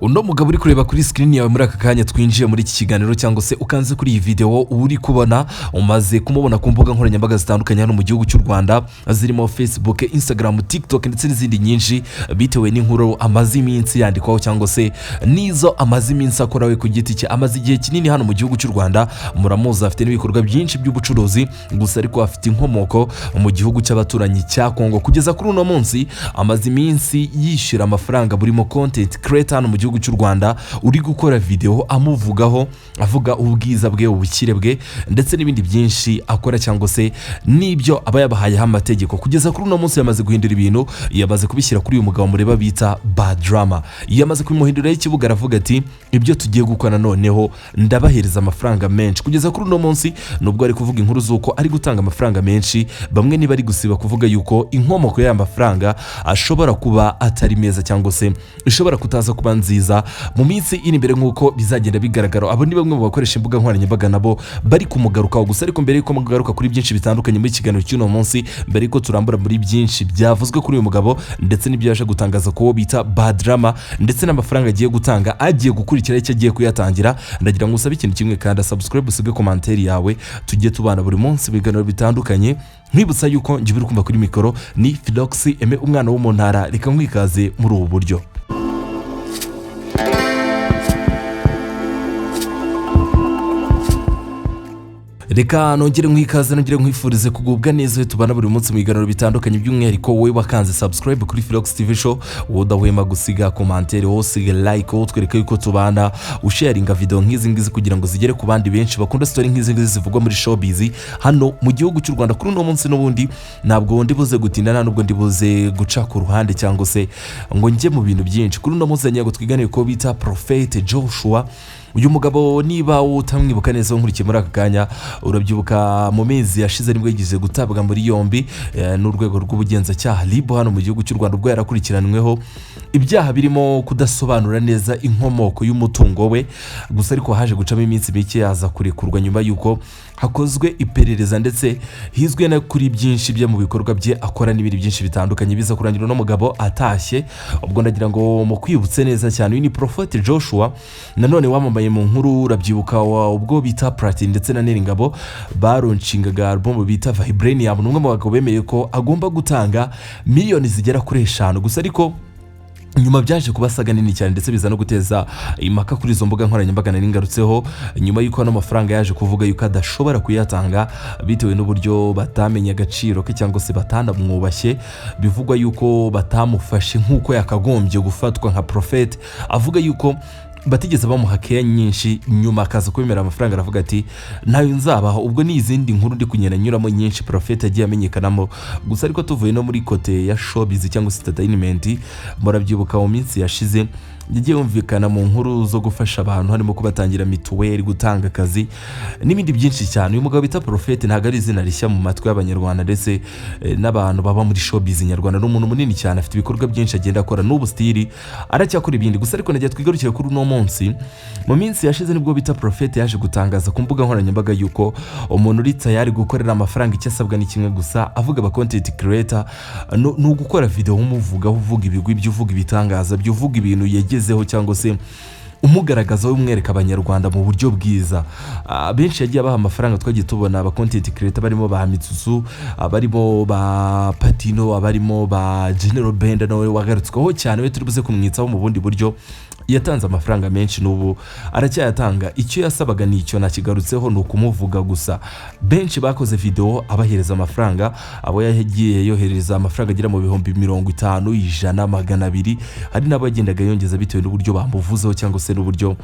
uno mugabo uri kureba kuri screen yawe muri aka kanya twinjiye muri iki kiganiro cyangwa se ukanze kuri iyi video uri kubona umaze kumubona ku mbuga nkoranyambaga zitandukanye hano mu gihugu cy'u Rwanda zirimo Facebook, Instagram, TikTok ndetse n'izindi nyinshi bitewe n'inkuru amazi iminsi yandikwaho cyangwa se nizo amazi iminsi akora we ku giti cye. Amazi igihe kinini hano mu gihugu cy'u Rwanda, muramuzi afite n'ibikorwa byinshi by'ubucuruzi gusa ariko afite inkomoko mu gihugu cy'abaturanyi cya Kongo. Kugeza kuri uno munsi amazi iminsi yishyura amafaranga burimo content creator hano mu gihugu cy'u Rwanda uri gukora video amuvugaho, avuga ubwiza bwe, ubukire bwe ndetse n'ibindi byinshi akora cyangwa se nibyo aba yabahayeho amategeko. Kugeza kuri uno munsi yamaze guhindura ibintu, yamaze kubishyira kuri uyu mugabo mureba bita Bad Drama. Yamaze kubimuhinduriraho ikibuga, aravuga ati ibyo tugiye gukora noneho ndabahereza amafaranga menshi. Kugeza kuri uno munsi nubwo ari kuvuga inkuru z'uko ari gutanga amafaranga menshi, bamwe niba ari gusiba kuvuga yuko inkomoko y'aya mafaranga ashobora kuba atari meza cyangwa se ishobora kutaza kuba nziza mu minsi iri imbere nk'uko bizagenda bigaragara. Abo ni bamwe mu bakoresha imbuga nkoranyambaga nabo bari kumugarukaho. Gusa ariko mbere yuko mugaruka kuri byinshi bitandukanye muri kiganiro cy'uno munsi, mbere yuko turambura muri byinshi byavuzwe kuri uyu mugabo ndetse n'ibyo yaje gutangaza ko bita Bad Drama ndetse n'amafaranga agiye gutanga, agiye gukurikira icyo agiye kuyatangira, ndagira ngo usabe ikintu kimwe kandi subscribe, usige commentaire yawe, tujye tubana buri munsi biganiro bitandukanye. Nkwibutsa yuko njye biri kumva kuri mikoro ni Philox Aime, umwana wo mu ntara. Reka nkwikaze muri ubu buryo. Reka nongere nkwikaze, nongere nkwifurize kugubwa neza. Tubana buri munsi mu biganiro bitandukanye, by'umwihariko wowe wakanze subscribe kuri Philox TV show, wowe udahwema gusiga commentaire, wowe usiga like, wowe twereka yuko tubana, usharinga video nk'izi ngizi kugira ngo zigere ku bandi benshi bakunda story nk'izi ngizi zivugwa muri showbiz hano mu gihugu cy'u Rwanda. Kuri uno munsi n'ubundi ntabwo ndi buze gutinda, nubwo ndi buze guca ku ruhande cyangwa se ngo njye mu bintu byinshi. Kuri uno munsi nyago twiganire ko bita Prophet Joshua. Uyu mugabo niba utamwibuka neza nkurikiye muri aka kanya, urabyibuka mu mezi yashize nibwo yagize gutabwa muri yombi n'urwego rw'ubugenzacyaha RIB hano mu gihugu cy'u Rwanda, ubwo yarakurikiranweho ibyaha birimo kudasobanura neza inkomoko y'umutungo we. Gusa ariko haje gucamo iminsi mike yaza kurekurwa nyuma yuko hakozwe iperereza ndetse hizwe na kuri byinshi bye mu bikorwa bye akora n'ibindi byinshi bitandukanye, biza kurangira no mugabo atashye. Ubwo ndagira ngo mu kwibutse neza cyane, uyu ni Prophet Joshua nanone wamamaye mu nkuru. Urabyibuka ubwo bita Platini ndetse na Neringabo baronshingaga album bita Vibranium, n'umwe mu bagabo bemeye ko agomba gutanga miliyoni zigera kuri 5. Gusa ariko nyuma byaje kubasaga nini cyane ndetse biza no guteza impaka kuri izo mbuga nkoranyambaga nari ngarutseho, nyuma yuko ano mafaranga yaje kuvuga yuko adashobora kuyatanga bitewe n'uburyo batamenye agaciro ke cyangwa se batanamwubashye. Bivugwa yuko batamufashe nk'uko yakagombye gufatwa nka Prophet, avuga yuko batigeze bamuha keya nyinshi. Nyuma akaza kubimera amafaranga, aravuga ati ntayo nzabaho. Ubwo ni izindi nkuru ndi kunyera nyuramo nyinshi Prophet agiye amenyekanamo. Gusa ariko tuvuye no muri kote ya showbiz cyangwa se entertainment, murabyibuka mu minsi yashize yagiye yumvikana mu nkuru zo gufasha abantu, harimo kubatangira mituweli, gutanga akazi n'ibindi byinshi cyane. Uyu mugabo bita Prophet ntabwo ari izina rishya mu matwi y'abanyarwanda ndetse n'abantu baba muri showbiz nyarwanda. N'umuntu munini cyane, afite ibikorwa byinshi agenda akora, n'ubu stili aracyakora ibindi. Gusa ariko nagiye twigarukira kuri uno munsi. Mu minsi yashize nibwo bita Prophet yaje gutangaza ku mbuga nkoranyambaga yuko umuntu uri tayari gukorera amafaranga icyo asabwa ni kimwe gusa, avuga aba content creator no gukora video umuvuga, uvuga ibigwi byo, uvuga ibitangaza byo, uvuga ibintu yagezeho cyangwa se umugaragaza umwereka abanyarwanda mu buryo bwiza. Benshi yagiye abaha amafaranga, twagiye tubona aba content creator barimo ba Mitsusu, abarimo ba Patino, abarimo ba General Benda nawe wagarutsweho cyane, we turi buze kumwitsaho mu bundi buryo. Yatanze amafaranga menshi, n'ubu aracyayatanga. Icyo yasabaga nicyo nakigarutseho, ni ukumuvuga gusa. Benshi bakoze video abahereza amafaranga, abo yagiye yohereza amafaranga agira mu bihumbi 50, 100, 200. Hari n'abagendaga yongeza bitewe n'uburyo bamuvuzeho cyangwa se n'uburyo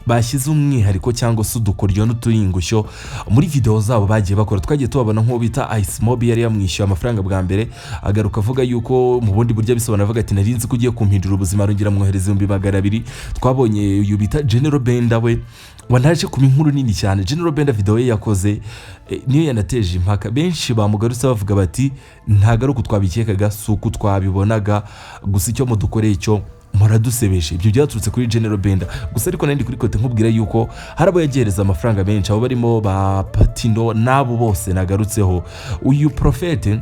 bashyize umwihariko cyangwa se udukoryo n'uturingushyo muri video zabo bagiye bakora. Twagiye tubabona nk'uwo bita Ice Mob yari yamwishyuye amafaranga bwa mbere, agaruka avuga yuko mu bundi buryo bisobanura, avuga ati narinzi ko ugiye kumpindura ubuzima, arongera mwohereza 200. Twabonye uyu bita General Benda we wanaje ku inkuru nini cyane. General Benda video ye yakoze niyo yanateje impaka. Benshi bamugarutse bavuga bati ntago ari uko twabikekaga, si uko twabibonaga, gusa icyo mudukoreye cyo muradusebeje. Ibyo byaturutse kuri General Benda. Gusa ariko nandi kuri kote nkubwira yuko harabo yagereza amafaranga menshi, abo barimo ba Patino n'abo bose nagarutseho. Uyu Prophet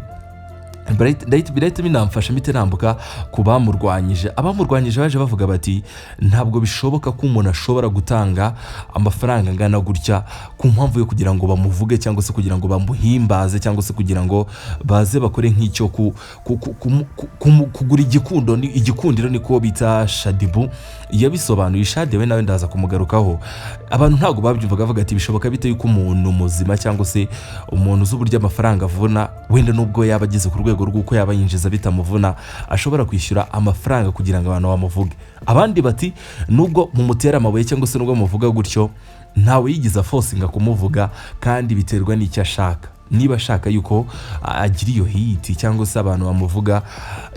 birahita binamfasha mite nambuka ku bamurwanyije. Abamurwanyije baje bavuga bati ntabwo bishoboka ko umuntu ashobora gutanga amafaranga angana gutya ku mpamvu yo kugira ngo bamuvuge cyangwa se kugira ngo bamuhimbaze cyangwa se kugira ngo baze bakore nk'icyo kugura igikundiro niko bita Shadibu yabisobanuye. Shade we nawe ndaza kumugarukaho. Abantu ntabwo babyumvaga bavuga ati bishoboka bite yuko umuntu muzima cyangwa se umuntu uzi uburyo amafaranga avuna, wenda nubwo yaba ageze ku rwego rw'uko yaba yinjiza bitamuvuna, ashobora kwishyura amafaranga kugira ngo abantu bamuvuge. Abandi bati nubwo mumutera amabuye cyangwa se nubwo muvuga gutyo, ntawe yigiza forcing kumuvuga kandi biterwa n'icyo ashaka. Niba ashaka yuko agira iyo hiti cyangwa se abantu bamuvuga,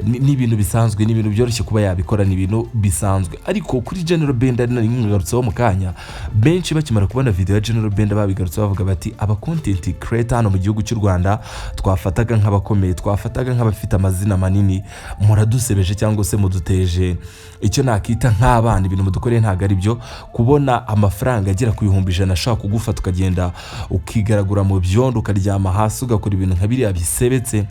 ni ibintu bisanzwe, ni ibintu byoroshye kuba yabikora, ni ibintu bisanzwe. Ariko kuri General Benda nari ngarutseho mu kanya, benshi bakimara kubona video ya General Benda babigarutse bavuga bati aba content creator hano mu gihugu cy'u Rwanda twafataga nk'abakomeye, twafataga nk'abafite amazina manini, muradusebeje cyangwa se muduteje icyo nakita nk'abana, ibintu mudukoreye ntago ari byo. Kubona amafaranga agera ku 100,000 ashaka kugufata ukagenda ukigaragura mu byondo ukaryama hasi ugakora ibintu nka biriya bisebetse,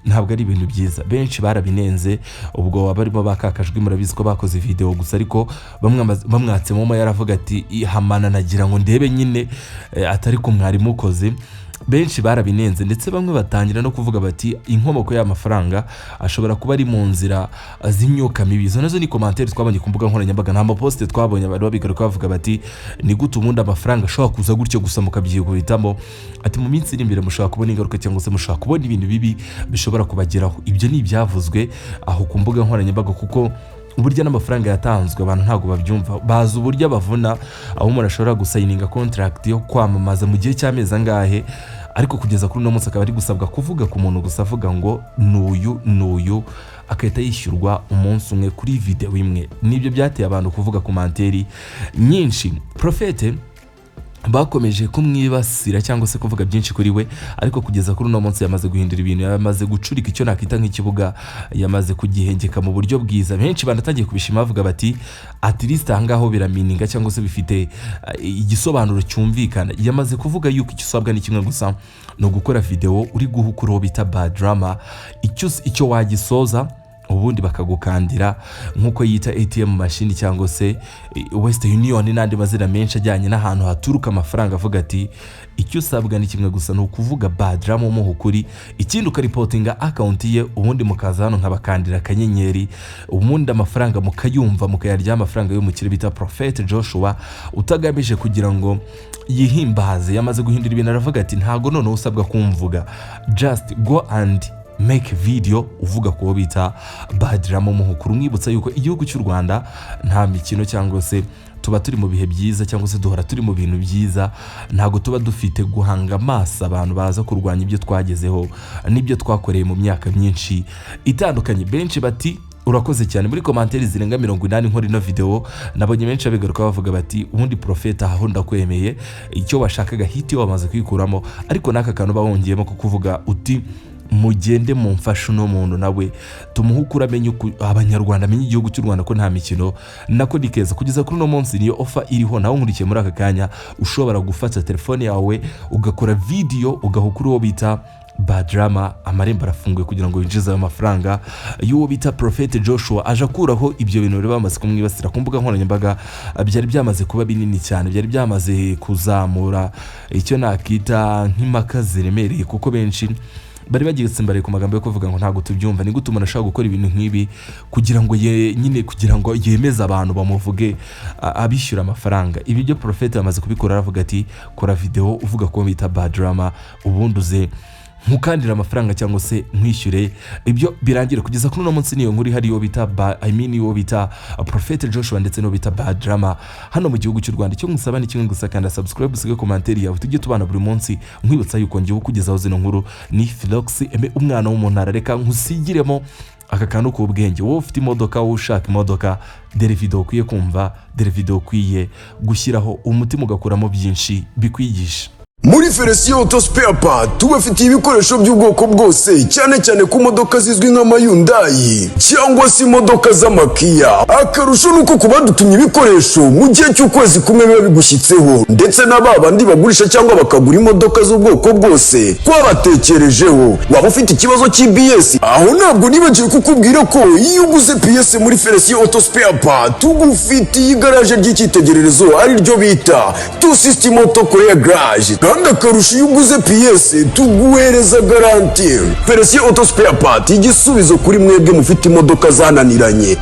ntabwo ari ibintu byiza. Benshi barabinenze, ubwo abarimo bakakajwe murabizi ko bakoze video gusa, ariko bamwatsemo yaravuga ati ihamana nagira ngo ndebe nyine atari ko mwarimu ukoze. Benshi barabinenze ndetse bamwe batangira no kuvuga bati inkomoko y'amafaranga ashobora kuba ari mu nzira z'imyuka mibi. Izo nazo ni commentaire twabonye ku mbuga nkoranyambaga, nta maposte twabonye abantu babigaruka bavuga bati ni gute ubundi amafaranga ashobora kuza gutyo gusa mukabyiguhitamo, ati mu minsi iri imbere mushobora kubona ingaruka cyangwa se mushobora kubona ibintu bibi bishobora kubageraho. Ibyo ni ibyavuzwe aho ku mbuga nkoranyambaga, kuko uburyo n'amafaranga yatanzwe abantu ntago babyumva. Bazi uburyo bavuna, aho umuntu ashobora gusayininga contract yo kwamamaza mu gihe cy'amezi angahe, ariko kugeza kuri uno munsi akaba ari gusabwa kuvuga ku muntu gusa, avuga ngo nuyu akahita yishyurwa umunsi umwe kuri video imwe. Nibyo byateye abantu kuvuga komanteri nyinshi. Prophete bakomeje kumwibasira cyangwa se kuvuga byinshi kuri we, ariko kugeza kuri uno munsi yamaze guhindura ibintu, yamaze gucurika icyo nakita nk'ikibuga, yamaze kugihengeka mu buryo bwiza. Benshi banatangiye kubishima bavuga bati at least ahangaho biramininga cyangwa se bifite igisobanuro cyumvikana. Yamaze kuvuga yuko icyo usabwa ni kimwe gusa, no gukora video uri guhukuraho bita bad drama, icyo wagisoza ubundi bakagukandira nkuko yita ATM machine cyangwa se Western Union n'andi mazina menshi ajyanye n'ahantu haturuka amafaranga. Avuga ati icyo usabwa ni kimwe gusa, no kuvuga bad drama mu hukuri, ikindi ukaripotinga account ye, ubundi mukaza hano nkabakandira akanyenyeri, ubundi amafaranga mukayumva mukayarya, amafaranga yo mu kire bita Prophet Joshua, utagamije kugira ngo yihimbaze. Yamaze guhindura ibintu, aravuga ati ntago none usabwa kumvuga, just go and make video uvuga ko bita bad drama mu hukuru. Mwibutsa yuko igihugu cy'u Rwanda nta mikino cyangwa se tuba turi mu bihe byiza cyangwa se duhora turi mu bintu byiza, ntago tuba dufite guhanga amaso abantu baza kurwanya ibyo twagezeho n'ibyo twakoreye mu myaka myinshi itandukanye. Benshi bati urakoze cyane. Muri commentaire zirenga 80 nkora ino video nabonye benshi abigaruka bavuga bati ubundi Profeta aho ndakwemeye, icyo washakaga hiti wamaze kwikuramo, ariko naka kantu bawongeyemo ko kuvuga uti mugende mumfashe no muntu nawe tumuhukura amenye abanyarwanda amenye igihugu cy'u Rwanda ko nta mikino. Nako dikeza kugeza kuri no munsi niyo offer iriho, nawe nkurikiye muri aka kanya ushobora gufata telefone yawe ugakora video ugahukura uwo bita bad drama, amarembo arafunguye kugira ngo winjize amafaranga y'uwo bita Prophet Joshua. Aje akuraho ibyo bintu rero bamaze kumwibasira ku mbuga nkoranyambaga, byari byamaze kuba binini cyane, byari byamaze kuzamura icyo nakita nk'impaka ziremereye, kuko benshi bari bagiye tsimbare ku magambo yo kuvuga ngo ntago tubyumva, ni gute umuntu ashaka gukora ibintu nk'ibi kugira ngo nyine kugira ngo yemeze abantu bamuvuge abishyura amafaranga. Ibi byo Prophet yamaze kubikora, aravuga ati kora video uvuga ko bita bad drama, ubundi uze nkukandira amafaranga cyangwa se nkwishyure. Ibyo birangira kugeza kuri uno munsi niyo nkuri hari yo bita yo bita Prophet Joshua ndetse no bita bad drama hano mu gihugu cy'u Rwanda. Icyo ngusaba ni kimwe gusa, kandi subscribe, usige commentaire yawe, tujye tubana buri munsi. Nkwibutsa yuko ngiye kukugezaho zino nkuru ni Philox umwana w'umuntu. Reka nkusigiremo aka kantu k'ubwenge. Wowe ufite imodoka, wowe ushaka imodoka, dere video ukwiye kumva, dere video ukwiye gushyiraho umutima ugakuramo byinshi bikwigisha. Muri Felician Auto Spare Part tubafitiye ibikoresho by'ubwoko bwose, cyane cyane ku modoka zizwi nka Hyundai cyangwa se imodoka z'amakia. Akarusho nuko kubadutumye ibikoresho mu gihe cy'ukwezi kumwe biba bigushyitseho, ndetse n'ababandi bagurisha cyangwa bakagura imodoka z'ubwoko bwose twabatekerejeho. Waba ufite ikibazo cy'BS, aho ntabwo nibagiwe kukubwira ko iyo uguze PS muri Felician Auto Spare Part tugufitiye igaraje ry'icyitegererezo ari ryo bita Two System Auto Care Garage. Kandi akarusho iyo uguze PS tuguhereza garanti. Felician Auto Spare Part, igisubizo kuri mwebwe mufite imodoka zananiranye.